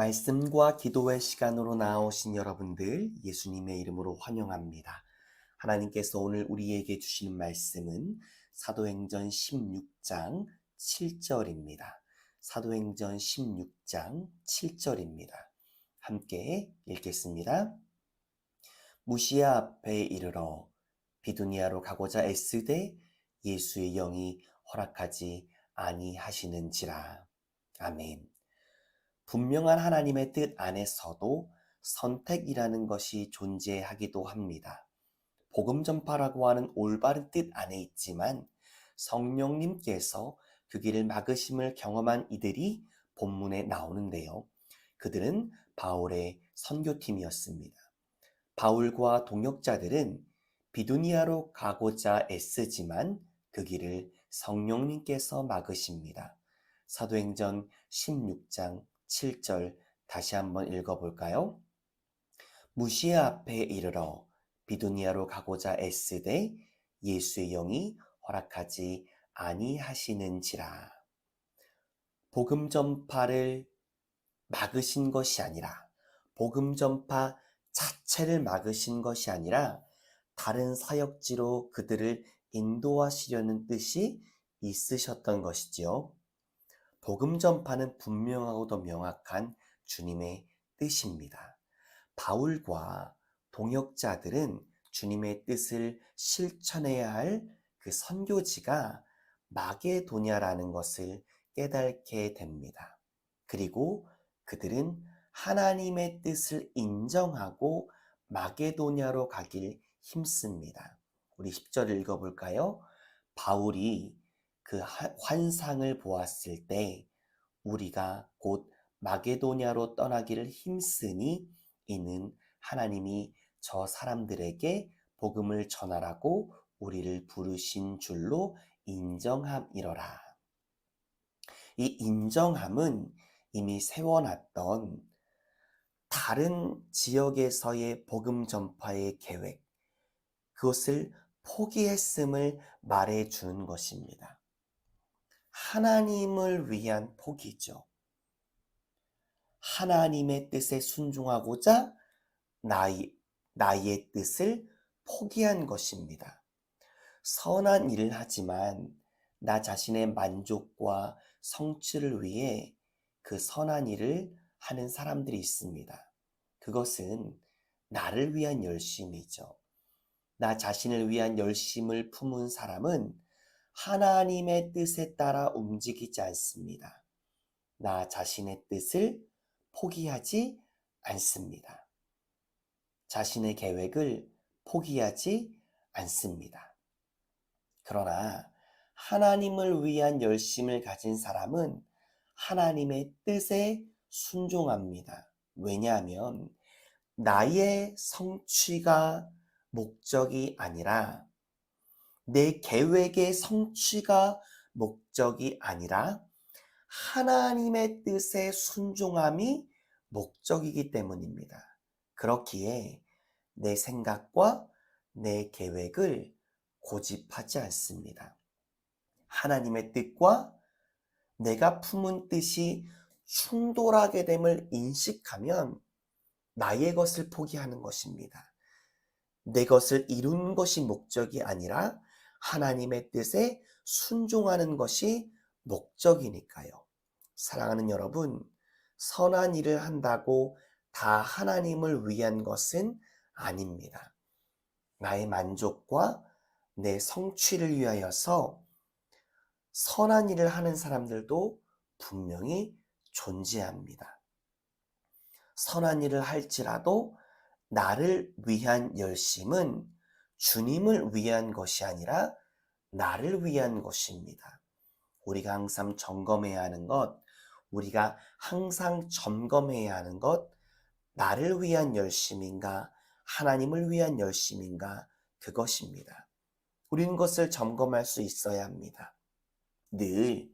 말씀과 기도의 시간으로 나오신 여러분들 예수님의 이름으로 환영합니다. 하나님께서 오늘 우리에게 주시는 말씀은 사도행전 16장 7절입니다. 사도행전 16장 7절입니다. 함께 읽겠습니다. 무시야 앞에 이르러 비두니아로 가고자 애쓰되 예수의 영이 허락하지 아니하시는지라. 아멘. 분명한 하나님의 뜻 안에서도 선택이라는 것이 존재하기도 합니다. 복음 전파라고 하는 올바른 뜻 안에 있지만 성령님께서 그 길을 막으심을 경험한 이들이 본문에 나오는데요. 그들은 바울의 선교팀이었습니다. 바울과 동역자들은 비두니아로 가고자 애쓰지만 그 길을 성령님께서 막으십니다. 사도행전 16장 7절 다시 한번 읽어볼까요? 무시아 앞에 이르러 비두니아로 가고자 애쓰되 예수의 영이 허락하지 아니하시는지라. 복음 전파를 막으신 것이 아니라, 복음 전파 자체를 막으신 것이 아니라 다른 사역지로 그들을 인도하시려는 뜻이 있으셨던 것이지요. 복음 전파는 분명하고도 명확한 주님의 뜻입니다. 바울과 동역자들은 주님의 뜻을 실천해야 할 그 선교지가 마게도냐라는 것을 깨닫게 됩니다. 그리고 그들은 하나님의 뜻을 인정하고 마게도냐로 가길 힘씁니다. 우리 10절을 읽어볼까요? 바울이 그 환상을 보았을 때 우리가 곧 마게도냐로 떠나기를 힘쓰니 이는 하나님이 저 사람들에게 복음을 전하라고 우리를 부르신 줄로 인정함이러라. 이 인정함은 이미 세워놨던 다른 지역에서의 복음 전파의 계획, 그것을 포기했음을 말해주는 것입니다. 하나님을 위한 포기죠. 하나님의 뜻에 순종하고자 나의 뜻을 포기한 것입니다. 선한 일을 하지만 나 자신의 만족과 성취를 위해 그 선한 일을 하는 사람들이 있습니다. 그것은 나를 위한 열심이죠. 나 자신을 위한 열심을 품은 사람은 하나님의 뜻에 따라 움직이지 않습니다. 나 자신의 뜻을 포기하지 않습니다. 자신의 계획을 포기하지 않습니다. 그러나 하나님을 위한 열심을 가진 사람은 하나님의 뜻에 순종합니다. 왜냐하면 나의 성취가 목적이 아니라, 내 계획의 성취가 목적이 아니라 하나님의 뜻에 순종함이 목적이기 때문입니다. 그렇기에 내 생각과 내 계획을 고집하지 않습니다. 하나님의 뜻과 내가 품은 뜻이 충돌하게 됨을 인식하면 나의 것을 포기하는 것입니다. 내 것을 이루는 것이 목적이 아니라 하나님의 뜻에 순종하는 것이 목적이니까요. 사랑하는 여러분, 선한 일을 한다고 다 하나님을 위한 것은 아닙니다. 나의 만족과 내 성취를 위하여서 선한 일을 하는 사람들도 분명히 존재합니다. 선한 일을 할지라도 나를 위한 열심은 주님을 위한 것이 아니라 나를 위한 것입니다. 우리가 항상 점검해야 하는 것, 우리가 항상 점검해야 하는 것, 나를 위한 열심인가, 하나님을 위한 열심인가, 그것입니다. 우리는 그것을 점검할 수 있어야 합니다. 늘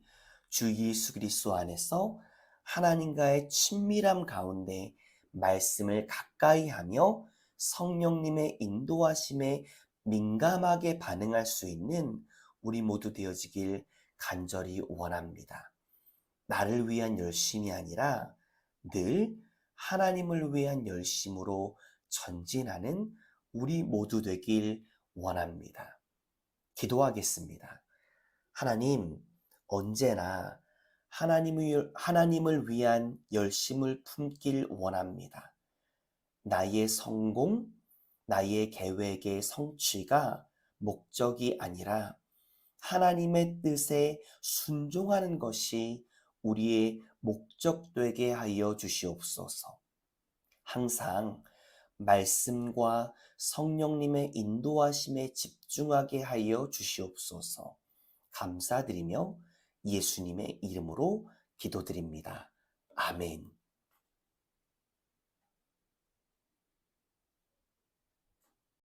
주 예수 그리스도 안에서 하나님과의 친밀함 가운데 말씀을 가까이 하며 성령님의 인도하심에 민감하게 반응할 수 있는 우리 모두 되어지길 간절히 원합니다. 나를 위한 열심이 아니라 늘 하나님을 위한 열심으로 전진하는 우리 모두 되길 원합니다. 기도하겠습니다. 하나님, 언제나 하나님을 위한 열심을 품길 원합니다. 나의 성공, 나의 계획의 성취가 목적이 아니라 하나님의 뜻에 순종하는 것이 우리의 목적 되게 하여 주시옵소서. 항상 말씀과 성령님의 인도하심에 집중하게 하여 주시옵소서. 감사드리며 예수님의 이름으로 기도드립니다. 아멘.